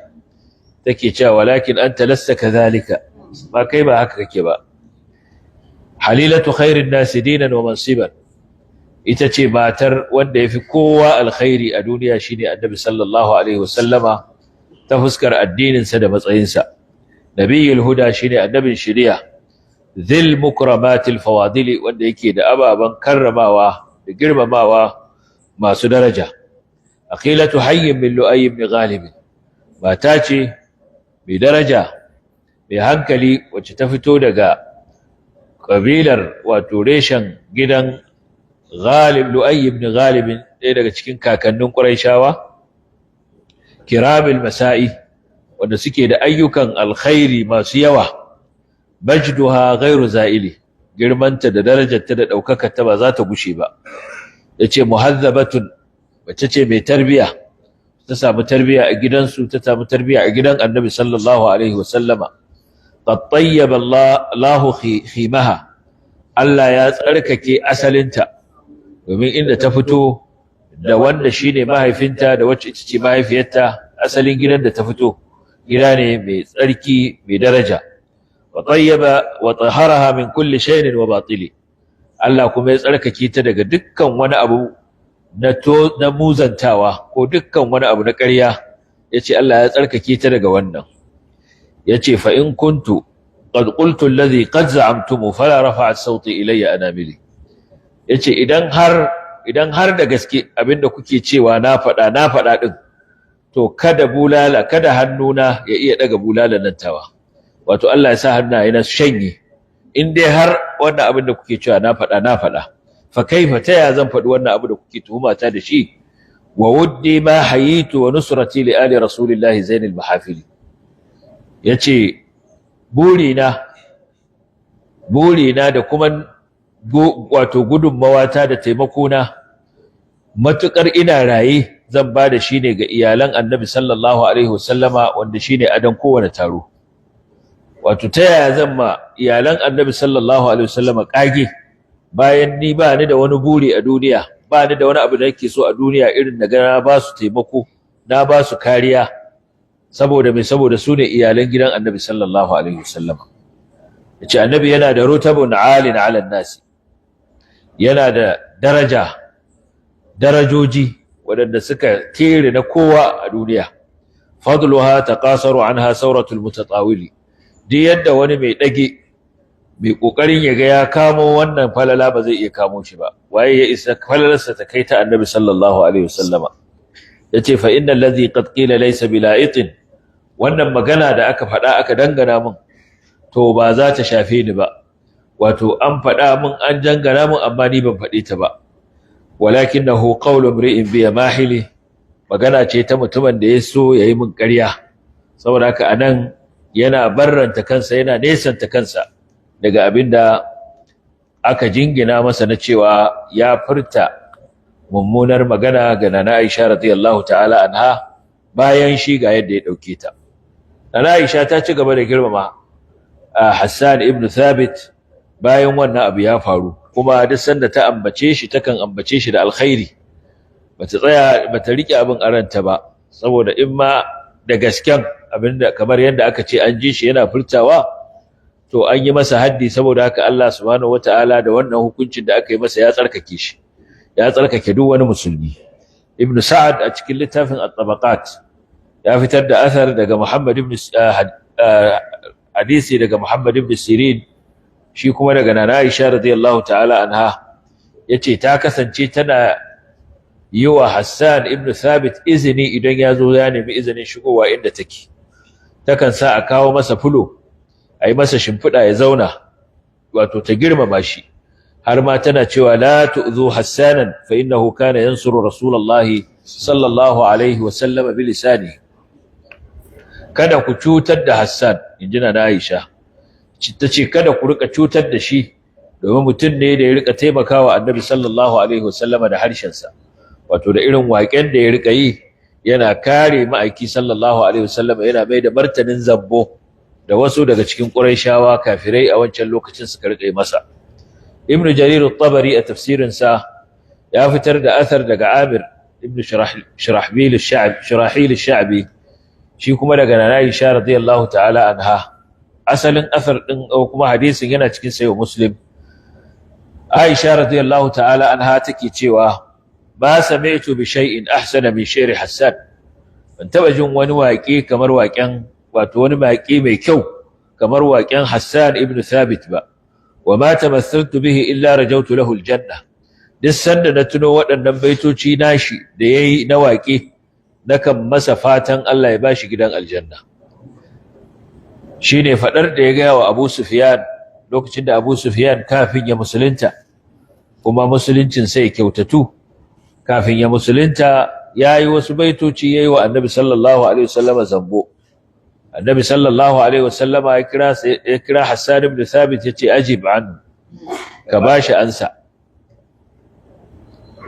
take cewa walakin anta lasta kadhalika, ba kai ba haka kake ba. Halilatu khairin nasi dinan wa mansiban, ita ce matar wanda yafi kowa alkhairi a duniya shine Annabi sallallahu alaihi wasallama ta fuskar addinin sa da matsayin sa. Nabiyul huda shine annabin shari'a, dhil mukramatil fawadili wanda yake da ababan karramawa da girmamawa masu daraja. Aqilatu hayyin min lu'ay ibn ghalib, mata ce mai daraja mai hankali wacce ta fito daga kabilar wato reshen gidan Ghalib, Lu'ay ibn Ghalib, ɗaya daga cikin kakannin Qurayshawa, kiramil masa'i wanda suke da ayyukan alkhairi masu yawa. Majduha ghairu za'ili, girmanta da darajarta da ɗaukakarta ba za ta gushe ba. Yace muhazzabatun, wacce ce mai tarbiya, ta samu tarbiya a gidansu, ta samu tarbiya a gidan Annabi sallallahu alaihi wasallama. Qad tayyaba Allahu khimaha, Allah ya tsarkake asalinta, domin inda ta fito da wanda shine mahaifinta da wacce ita ce mahaifiyarta, asalin gidan da ta fito gida ne mai tsarki mai daraja. Wa tayyaba wa taharaha min kulli shay'in wa batili, Allah kuma ya tsarkake ta daga dukkan wani abu na muzantawa ko dukkan wani abu na ƙarya. Yace Allah ya tsarkake ta daga wannan. Yace fa in kuntu qad qultu alladhi qad za'amtum fala rafa'at sawti ilayya anamili, yace idan har da gaske abinda kuke cewa na faɗa din, to kada hannuna ya iya daga bulalan nan tawa, wato Allah ya sa hannaye na shanye, in dai har wannan abin da kuke cewa na faɗa fa kaifa ta zan faɗi wannan abu da kuke tuhumata da shi, wa wuddi ma hayitu wa nusrati li ali rasulillahi zainul mahafili. Yace burina da kuma wato gudunmawata da taimakona matukar ina raye zan ba da shi ne ga iyalan annabi sallallahu alaihi wasallama, wanda shine adan kowane taro. Wato ta yaya zan ma iyalan annabi sallallahu alaihi wasallama kage bayan ni ba ni da wani buri a duniya, ba ni da wani abu da nake so a duniya irin na ga na ba su taimako, na ba su kariya, saboda su ne iyalan gidan annabi sallallahu alaihi wasallama. Yace annabi yana da rutabun alin ala nasi, yana da darajoji waɗanda suka kere na kowa a duniya. Fadluha taqasaru anha sauratul mutatawili, duk yadda wani mai kokarin ya ga ya kamo wannan falala ba zai iya kamo shi ba. Waye ya isa falalarsa ta kai ta annabi sallallahu alaihi wasallama? Yace fa innal ladhi qad qila laysa bila'itin, wannan magana da aka faɗa aka dangana min, to ba za ta shafe ni ba. Wato an faɗa min, an dangana min, amma ni ban faɗi ta ba. Walakinahu qawlu imri'in bi mahili, magana ce ta mutumin da ya so yayi min ƙarya. Saboda haka anan yana barranta kansa, yana nesanta kansa daga abinda aka jingina masa na cewa ya furta mummunar magana ga Nana Aisha radiyallahu ta'ala anha bayan shi ga yadda ya dauke ta. Nana Aisha ta ci gaba da girmama Hassan ibn Thabit bayan wannan abu ya faru, kuma duk sanda ta ambace shi takan ambace shi da alkhairi, bata rike abin aranta ba, saboda in ma da gasken abinda kamar yadda aka ce an ji shi yana furtawa, to an yi masa haddi, saboda haka Allah subhanahu wataala da wannan hukuncin da aka yi masa ya tsarkake shi, ya tsarkake duk wani musulmi. Ibn Sa'ad a cikin littafin At-Tabaqat ya fitar da athar daga hadisi daga Muhammad ibn Sirin, shi kuma daga Nana Aisha radiyallahu ta'ala anha, yace ta kasance tana yi wa Hassan ibn Thabit izini idan ya zo ya nemi izinin shigowa inda take. Takan sa a kawo masa fulo, a yi masa shimfiɗa ya zauna, wato ta girmama shi, har ma tana cewa la tu'zu Hassanan fa innahu kana yansuru Rasulullahi sallallahu alaihi wa sallam bi lisani. Kada ku cutar da Hassan, inji Nana Aisha. Tace kada ku rika cutar da shi, domin mutum ne da ya rika taimakawa Annabi sallallahu alaihi wa sallama da harshensa. Wato da irin waƙen da ya rika yi, yana kare ma'aiki sallallahu alaihi wa sallama, yana mai da martanin zambo da wasu daga cikin Qurayshawa kafirai a wancan lokacin suka rika masa. Ibn Jarir at-Tabari a tafsirinsa ya fitar da athar daga Amir ibn Shurahbil ash-Sha'bi, shi kuma daga Nana Aisha radiyallahu ta'ala anha. Asalin athar din kuma hadisin yana cikin Sahih Muslim. Aisha radiyallahu ta'ala anha take cewa ba sami'tu bi shay'in ahsana min shi'r Hassan, ban taba jin wani waƙe kamar waƙen, wato wani waƙe mai kyau kamar waƙen Hassan ibn Thabit ba. Wa ma tamathaltu bihi illa rajawtu lahu aljanna, duk sanda na tuno waɗannan baitoci nashi da yayi na waƙe, nakan masa fatan Allah ya bashi gidan aljanna. Shine fadar da ya ga wa Abu Sufyan lokacin da Abu Sufyan kafin ya musulunta, kuma musuluncin sai kyautatu, kafin ya musulunta yayi wasu baitoci yayi wa Annabi sallallahu alaihi wasallam zambo. Annabi sallallahu alaihi wasallama ya kira Hassan ibn Thabit, yace ajib an, ka bashi ansa.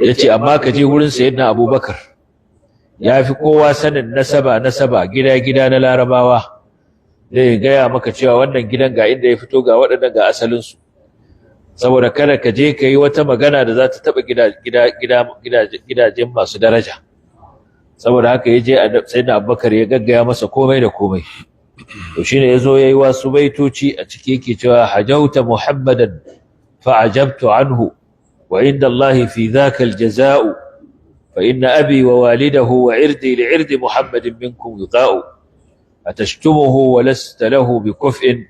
Yace amma ka je wurin sayyidina Abubakar, yafi kowa sanin nasaba gida na Larabawa, zai gaya maka cewa wannan gidan ga inda ya fito, ga waɗannan ga asalin su, saboda kada ka je ka yi wata magana da za ta taba gidajen masu daraja. Saboda haka yaje sayyidina Abubakar ya gaggaya masa komai da komai. To shine yazo yayi wasu baitoci a ciki yake cewa hajauta Muhammadan fa ajabtu anhu wa inda Allah fi dhaka aljazaa'u fa inna abi wa walidahu wa irdi li irdi Muhammadin minkum wiqa'u atashtumuhu wa lasta lahu bikuf'in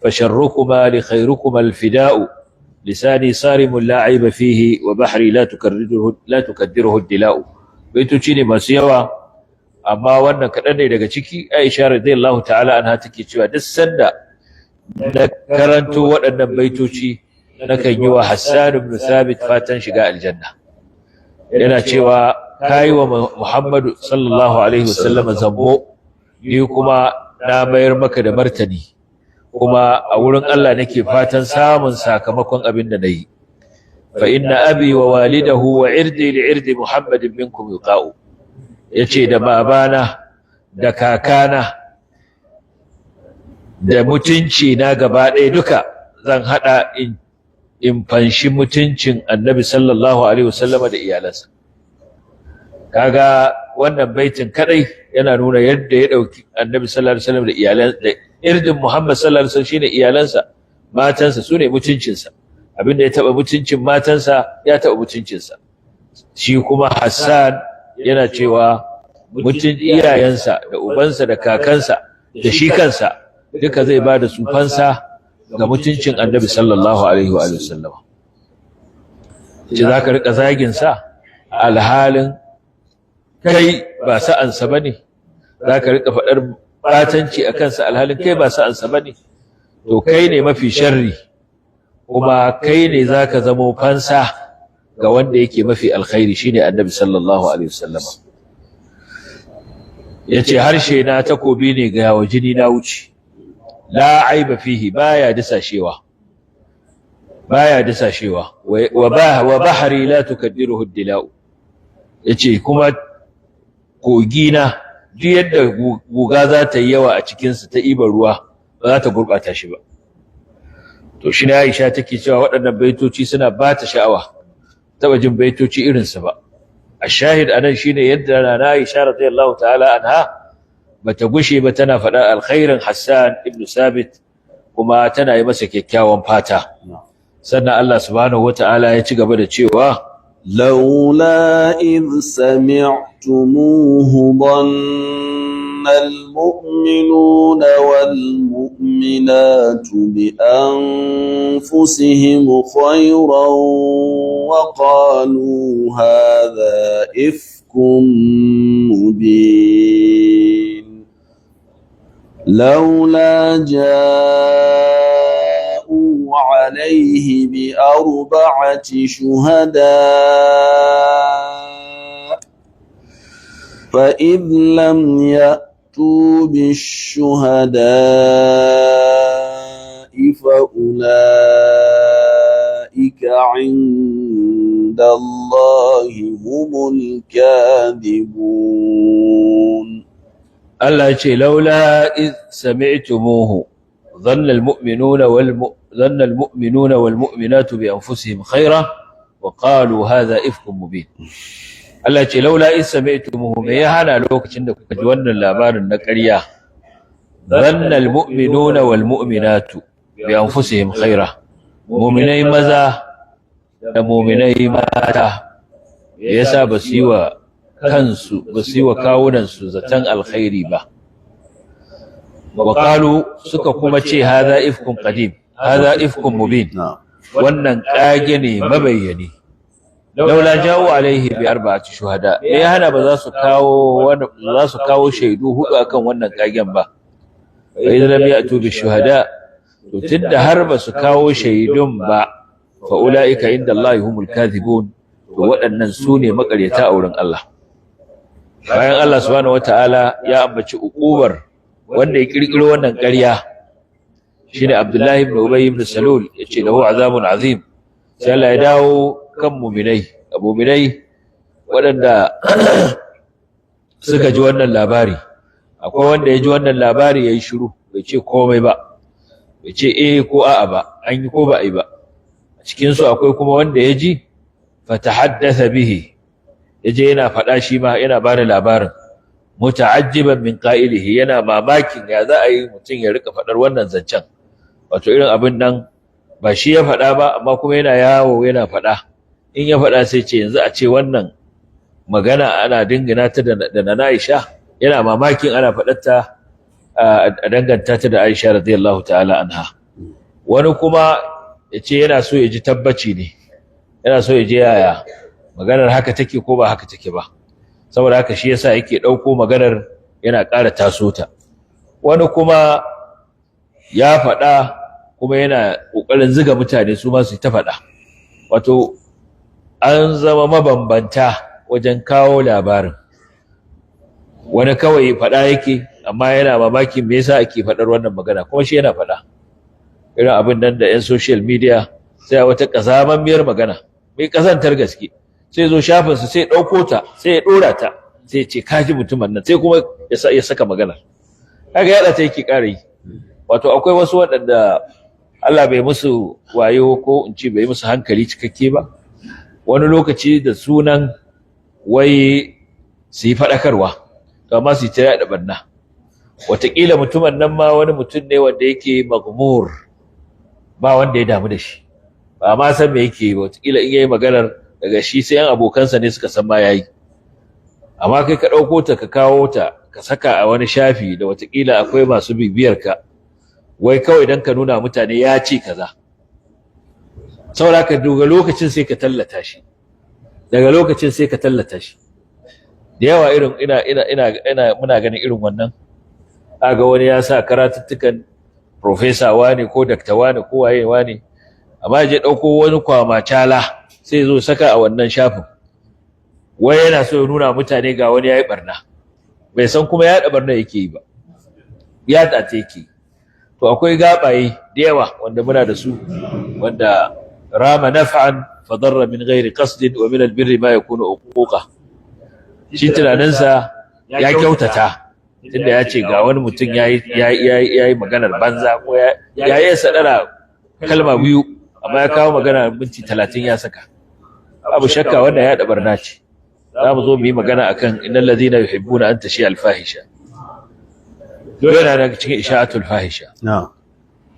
fa sharrukuma li khayrukuma alfida'u lisani sarimun la aiba fihi wa bahri la tukaddiruhu ad-dila'u. Baitoci ne masu yawa amma wannan kaɗan ne daga ciki. Aisha radiyallahu ta'ala anha take cewa duk sanda na karanto waɗannan baitoci nakan yi wa Hassan ibn Thabit fatan shiga aljanna. Yana cewa kai wa Muhammadu sallallahu alaihi wasallam zambo, ni kuma na mayar maka da martani, kuma a wurin Allah nake fatan samun sakamakon abin da nayi. Fa inna abi wa walidahu wa irdi li irdi Muhammadin minkum yuqa'u. Yace da babana da kakana da mutunci na gaba ɗaya duka zan hada in fanshi mutuncin Annabi sallallahu alaihi wasallama da iyalansa. Kaga wannan baitin kadai yana nuna yadda ya dauki Annabi sallallahu alaihi wasallam da iyalansa, da irdin Muhammad sallallahu alaihi wasallam shine iyalansa, matansa sune mutuncinsa. Abinda ya taba mutuncin matansa ya taba mutuncinsa. Shi kuma Hassan yana cewa mutun iyayensa da ubansa da kakansa da shi kansa duka zai bada su fansa ga mutuncin Annabi sallallahu alaihi wa sallam. Ce zaka rika zagin sa alhalin kai ba sa'ansa bane, zaka rika fadar batanci akan sa alhalin kai ba sa'ansa bane, to kai ne mafi sharri, kuma kai ne zaka zamo fansa ga wanda yake mafi alkhairi shine Annabi sallallahu alaihi wasallam. Yace harshe na takobi ne ga yawo jini na wuce, la aiba fihi, baya disashewa wa bahri la tukaddiruhu ad-dila'u. Yace kuma kogina duk yadda guga za ta yi yawa a cikinsa ta ibar ruwa ba za ta gurɓata shi ba. To shi ne Aisha take cewa waɗannan baitoci suna ba ta sha'awa, taɓa jin baitoci irinsu ba. A shahid anan shi ne yadda Nana Aisha radiyallahu ta'ala anha ba ta gushe ba tana faɗa alkhairin Hassan ibn Sabit, kuma tana yi masa kyakkyawan fata. Sannan Allah subhanahu wa ta'ala ya ci gaba da cewa لولا إذ سمعتموه ظن المؤمنون والمؤمنات بأنفسهم خيرا وقالوا هذا إفك مبين لولا جاءوا عليه بأربعة شهداء فإذ لم يأتوا بالشهداء فأولئك عند الله هم الكاذبون. الله يقول لولا إذ سمعتموه ظن المؤمنون والمؤمنات بأنفسهم خيرا وقالوا هذا إفك مبين. Allah ce laula in sami'tumuhu, me ya hana lokacin da kuka ji wannan labarin na ƙarya, dhannal mu'minuna wal mu'minatu bi anfusihim khaira, mu'minai maza da mu'minai mata yasa basu yi wa kansu, basu yi wa kawunan su zaton alkhairi ba. Wa qalu, suka kuma ce hadha ifkun qadim, hadha ifkun mubin, wannan kage ne mabayyani. laula jawo alaihi bi arba'ati shuhada, me ya hana ba za su kawo shaidu hudu akan wannan kagen ba. Fa idan lam ya'tu bi shuhada, to tunda har ba su kawo shaidun ba, fa ulaika inda Allah humul kadhibun, to waɗannan su ne makaryata a wurin Allah. Bayan Allah subhanahu wataala ya ambaci uqubar wanda ya kirkiro wannan ƙarya, shine Abdullahi ibn Ubay ibn Salul, yace lahu azabun azim. Sai Allah ya dawo kan mu'minai waɗanda suka ji wannan labari. Akwai wanda ya ji wannan labari yayi shiru, bai ce komai ba, bai ce ko a'a ba, an yi ko ba ai ba. A cikin su akwai kuma wanda ya ji fatahaddatha bihi, yaje yana faɗa shi ma yana bada labarin, muta'ajjiban min qa'ilihi, yana mamakin ya za a yi mutum ya rika faɗar wannan zancen, wato irin abin nan ba shi ya faɗa ba amma kuma yana yawo yana faɗa. In ya faɗa sai ce yanzu a ce wannan magana ana dingina ta da Nana Aisha, yana mamakin ana faɗarta a danganta ta da Aisha radiyallahu ta'ala anha. Wani kuma ya ce yana so ya ji tabbaci ne, yana so ya ji yaya maganar haka take ko ba haka take ba, saboda haka shi yasa yake ɗauko maganar yana ƙara taso ta. Wani kuma ya faɗa kuma yana ƙoƙarin ziga mutane su ma su ta faɗa. Wato an zama mabambanta wajen kawo labarin. Wani kawai faɗa yake amma yana mamakin me yasa ake faɗar wannan magana, kuma shi yana faɗa. Irin abin nan da 'yan social media sai wata ƙazamammiyar magana mai ƙazantar gaske sai zo shafinsa sai ɗauko ta sai ya ɗora ta sai ce kaji mutumin nan, sai kuma ya saka magana kaga yada ta yake ƙara yi. Wato akwai wasu waɗanda Allah bai musu wayo ko in ce bai musu hankali cikakke ba, wani lokaci da sunan wai su yi faɗakarwa to amma su yi ta yaɗa ɓarna. Wataƙila mutumin nan ma wani mutum ne wanda yake maghmur, ba wanda ya damu da shi, ba ma san me yake ba. Wataƙila in yayi maganar daga shi sai yan abokansa ne suka san ma yayi, amma kai ka ɗauko ta ka kawo ta ka saka a wani shafi da wataƙila akwai masu bibiyar ka, wai kawai dan ka nuna mutane ya ce kaza. Saboda ka daga lokacin sai ka tallata shi, daga lokacin sai ka tallata shi. Da yawa irin ina muna ganin irin wannan. Aga wani ya sa karatuttukan professor wane ko doctor wane ko waye wane, amma je ɗauko wani kwamacala sai zo saka a wannan shafin, wai yana so ya nuna mutane ga wani yayi barna, bai san kuma yaɗa barna yake yi ba, yaɗa ta yake. To akwai gabaye da yawa wanda muna da su, wanda rama naf'an fa darra min ghairi qasdin wa min albirri ma yakunu uquqa. Shi tunaninsa ya kyautata, tunda ya ce ga wani mutum yayi maganar banza ko ya yi sadara kalma biyu amma ya kawo magana minti 30 ya saka. Abu shakka wanda ya barna ce. Za mu zo mu yi magana akan innal ladina yuhibbuna an tashi al-fahisha, yana daga cikin isha'atul fahisha.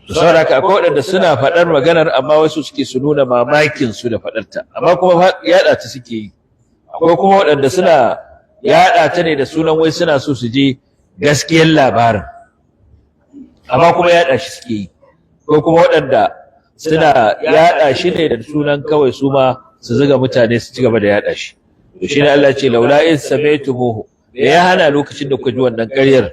To saboda haka akwai waɗanda suna faɗar maganar amma wasu suke su nuna mamakin su da faɗarta, amma kuma yaɗa ta suke yi. Akwai kuma waɗanda suna yaɗa ta ne da sunan wai suna so su je gaskiyar labarin, amma kuma yaɗa shi suke yi. Ko kuma waɗanda suna yaɗa shi ne da sunan kawai su ma su zuga mutane su ci gaba da yaɗa shi. To shi ne Allah ce laula in samaitumuhu, me ya hana lokacin da kuka ji wannan ƙaryar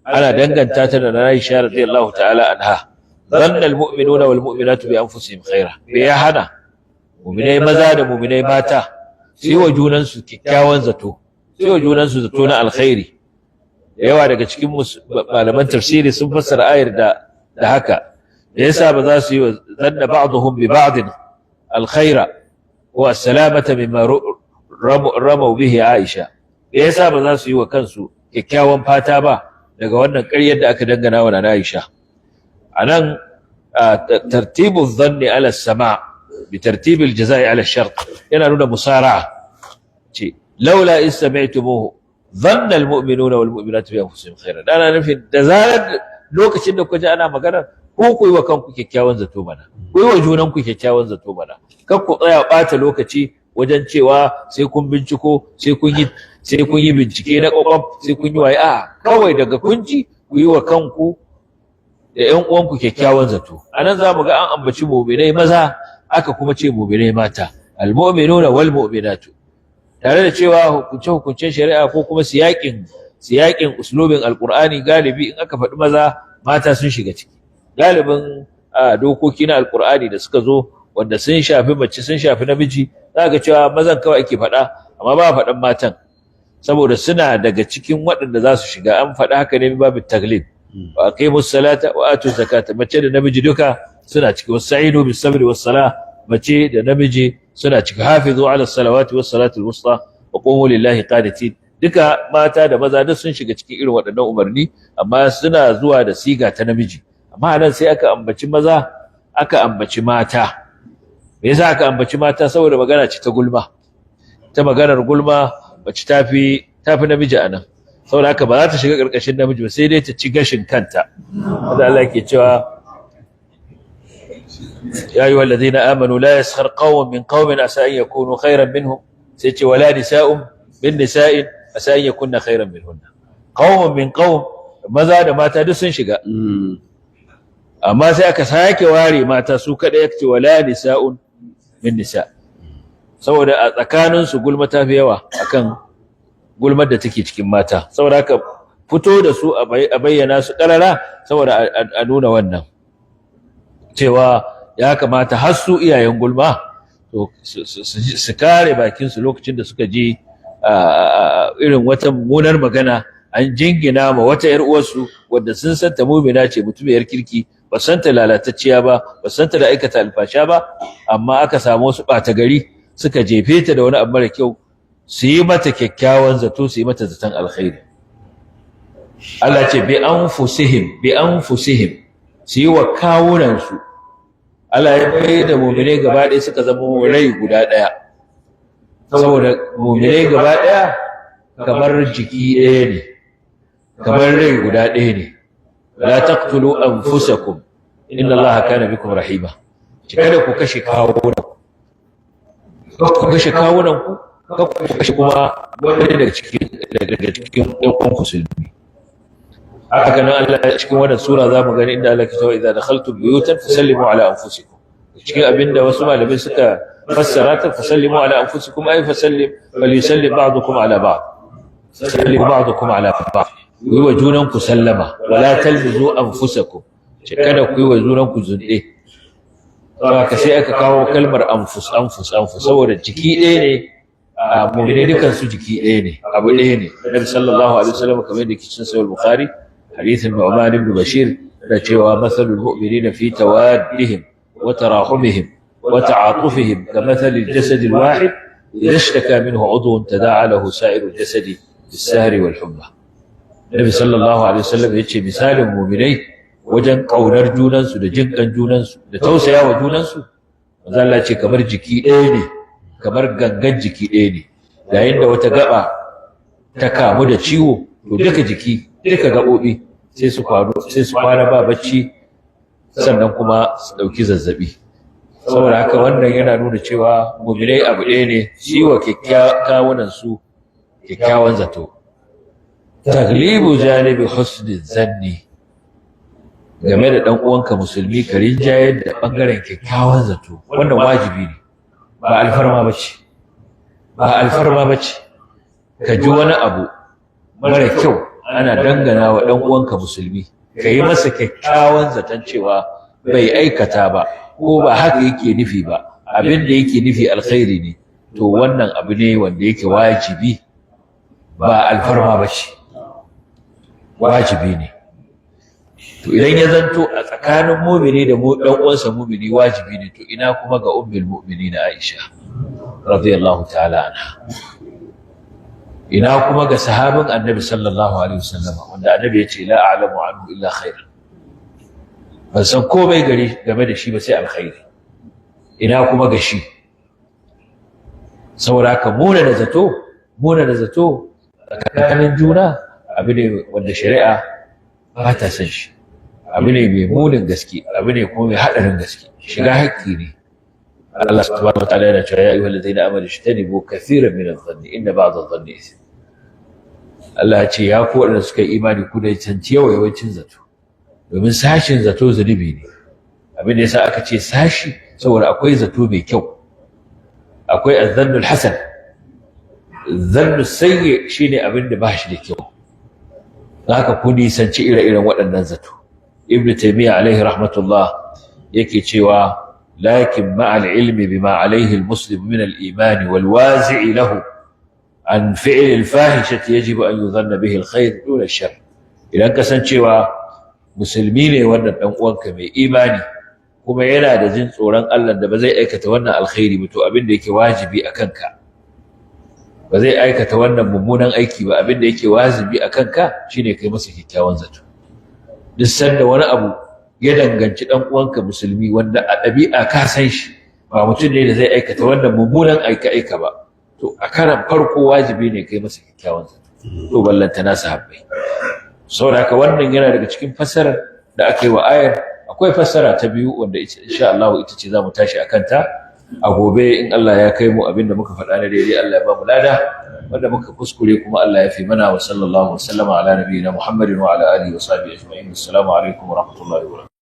ana danganta ta da Aisha radiyallahu ta'ala anha, dhanna almu'minuna wal mu'minatu bi anfusihim khaira. Me ya hana mu'minai maza da mu'minai mata su yi wa junansu kyakkyawan zato, su yi wa junansu zato na alkhairi. Da yawa daga cikin malaman tafsiri sun fassara ayar da haka. Da yasa ba za su yi wa zanna ba'dhum bi ba'd alkhaira wa as-salamata mimma ramau bihi Aisha. Da yasa ba za su yi wa kansu kyakkyawan fata ba daga wannan ƙaryar da aka dangana wa Aisha. Anan tartibu dhanni ala as-sama' bi tartib al-jazaa'i ala ash-shart yana nuna musara'a. Ce laula in sami'tumuhu dhanna al-mu'minuna wal mu'minatu bi anfusihim khairan. Ana nufin da zarar lokacin da kuka ji ana magana ko ku yi wa kanku kyakkyawan zato mana, ku yi wa junanku kyakkyawan zato mana, kar ku tsaya ɓata lokaci wajen cewa sai kun binciko, sai kun yi bincike na kwakwaf, sai kun yi waye. Kawai daga kunji ku yi wa kanku da ƴan uwanku kyakkyawan zato. Anan za mu ga an ambaci mu'minai maza, aka kuma ce mu'minai mata, al-mu'minuna wal mu'minatu, tare da cewa hukuncen shari'a ko kuma siyaƙin uslubin alqur'ani galibi in aka faɗi maza, mata sun shiga ciki. Galibin dokoki na alqur'ani da suka zo wanda sun shafi mace sun shafi namiji, za ga cewa mazan kawai ake faɗa amma ba faɗan matan, saboda suna daga cikin waɗanda za su shiga. An faɗa haka ne babu taglib, wa aqimus salata wa atuz zakata, mace da namiji duka suna ciki. Wasta'inu bis sabri was salah, mace da namiji suna ciki. Hafizu ala salawati was salatul wusta wa qumu lillahi qanitin, duka mata da maza duk sun shiga cikin irin waɗannan umarni, amma suna zuwa da siga ta namiji. Amma nan sai aka ambaci maza, aka ambaci mata. Me yasa aka ambaci mata? Saboda magana ce ta gulma. Ta maganar gulma mace tafi namiji anan, saboda haka ba za ta shiga karkashin namiji ba, sai dai ta ci gashin kanta. wanda Allah yake cewa ya ayyuhal ladina amanu la yaskhar qawmun min qawmin asa an yakunu khayran minhum, sai ce wala nisa'un min nisa'in asa an yakunna khayran minhunna. Qawmun min qawm, maza da mata duk sun shiga. amma sai aka sake ware mata su kadai yake wala nisa'un min nisa saboda a tsakanin su gulma ta fi yawa akan gulmar da take cikin mata, saboda haka fito da su a bayyana su karara saboda a nuna wannan cewa ya kamata har su iyayen gulma to su kare bakin su lokacin da suka ji irin wata munar magana an jingina ma wata yar uwarsu wadda sun san ta mu'mina ce mutumiyar kirki, ba san ta lalatacciya ba san ta da aikata alfasha ba, amma aka samu wasu ɓata gari suka jefe ta da wani abu mara kyau, su yi mata kyakkyawan zato, su yi mata zaton alkhairi. Allah ce bi anfusihim su yi wa kawunansu. Allah ya bai da mu'minai gaba ɗaya suka zama rai guda ɗaya, saboda mu'minai gaba ɗaya kamar jiki ɗaya ne, kamar rai guda ɗaya ne. la taqtulu anfusakum inna Allaha kana bikum rahima. Kada ku kashe kawunanku, ku kashe kawunanku, ku kashe kuma wani daga cikin ɗan uwan musulmi. haka nan Allah cikin wannan sura zamu gani inda Allah ke cewa idza dakhaltum buyutan fasallimu ala anfusikum. Cikin abinda wasu malamai suka fassara ta fasallimu ala anfusikum ay falyusallim ba'dukum ala ba'd. Sallimu ba'dukum ala ba'd. Yi wa junanku sallama wala talmizu anfusakum. Kada ku yi wa junanku zunde. Saboda sai aka kawo kalmar anfus saboda jiki ɗaya ne, mu'mini dukan su jiki ɗaya ne, abu ɗaya ne. Nabi sallallahu alaihi wasallam kamar da cikin sahih al-Bukhari حديث النعمان بن بشير رجوا مثل المؤمنين في توادهم وتراحمهم وتعاطفهم كمثل الجسد الواحد إذا اشتكى منه عضو تداعى له سائر الجسد بالسهر والحمى. النبي صلى الله عليه وسلم يجي مثال المؤمنين وجن قونر جونانسو da jinkan junansu da tausayawa junansu, manzo Allah ce kamar jiki ɗaya ne, kamar gangan jiki ɗaya ne. Yayin da wata gaba ta kamu da ciwo to duka jiki duka gabobi sai su kwana ba bacci, sannan kuma su dauki zazzabi. Saboda haka wannan yana nuna cewa mu'minai abu ɗaya ne, shi wa kyakkyawan su kyakkyawan zato. Taglibu janibi husni zanni, game da dan uwanka musulmi ka rinjayar da bangaren kyakkyawan zato, wannan wajibi ne, ba alfarma bace ka ji wani abu mara kyau ana dangana wa ɗan uwanka musulmi, ka yi masa kyakkyawan zaton cewa bai aikata ba ko ba haka yake nufi ba, abin da yake nufi alkhairi ne, to wannan abu ne wanda yake wajibi, ba alfarma ba ce, wajibi ne. To idan ya zanto a tsakanin mumini da ɗan uwansa mumini wajibi ne, to ina kuma ga ummul mu'minin Aisha radiyallahu ta'ala anha, ina kuma ga sahabin annabi sallallahu alaihi wasallam wanda annabi ya ce la a'lamu anhu illa khairan, ban san komai game da shi ba sai alkhairi, ina kuma ga shi. Saboda haka muna da zato tsakanin juna abu ne wanda shari'a ba ta san shi, abu ne mai munin gaske, abu ne kuma mai haɗarin gaske, shiga haƙƙi ne. Allah subhanahu wa ta'ala yana cewa ya ayyuhal ladzina amanu ijtanibu kathiran min adh-dhanni inna ba'd adh-dhanni ithm. Allah ya ce ya ku waɗanda suka yi imani ku da canci yawancin zato, domin sashin zato zunubi ne. Abin da yasa aka ce sashi saboda akwai zato mai kyau, akwai adh-dhannul hasan, adh-dhannu sayyi shine abin da ba shi da kyau. Haka ku nisanci ire-iren waɗannan zato. Ibn Taymiyyah alaihi rahmatullah yake cewa lakin ma'al ilmi bima alaihi al-muslim min al-iman wal wazi'i lahu an fi'l al-fahishati yajibu an yudhanna bihi al-khair dun ash-shar. Idan kasancewa musulmi ne wannan dan uwanka mai imani kuma yana da jin tsoron Allah da ba zai aikata wannan alkhairi ba, to abin da yake wajibi akan ka ba zai aikata wannan mummunan aiki ba, abin da yake wajibi akan ka shine kai masa kyakkyawan zato. Duk sanda wani abu ya danganci dan uwanka musulmi wanda a ɗabi'a ka san shi ba mutum ne da zai aikata wannan mummunan aika ba, to a karan farko wajibi ne kai masa kyakkyawan zato, to ballanta na sahabbai. Saboda haka wannan yana daga cikin fassarar da aka yi wa ayar. Akwai fassara ta biyu wanda insha Allah ita ce za mu tashi akan ta a gobe in Allah ya kai mu. Abinda muka faɗa na daidai Allah ya ba mu lada, wanda muka kuskure kuma Allah ya fi mana. Wa sallallahu wa sallama ala nabiyyina Muhammadin wa ala alihi wa sahbihi ajma'in. Assalamu alaikum wa rahmatullahi wa barakatuh.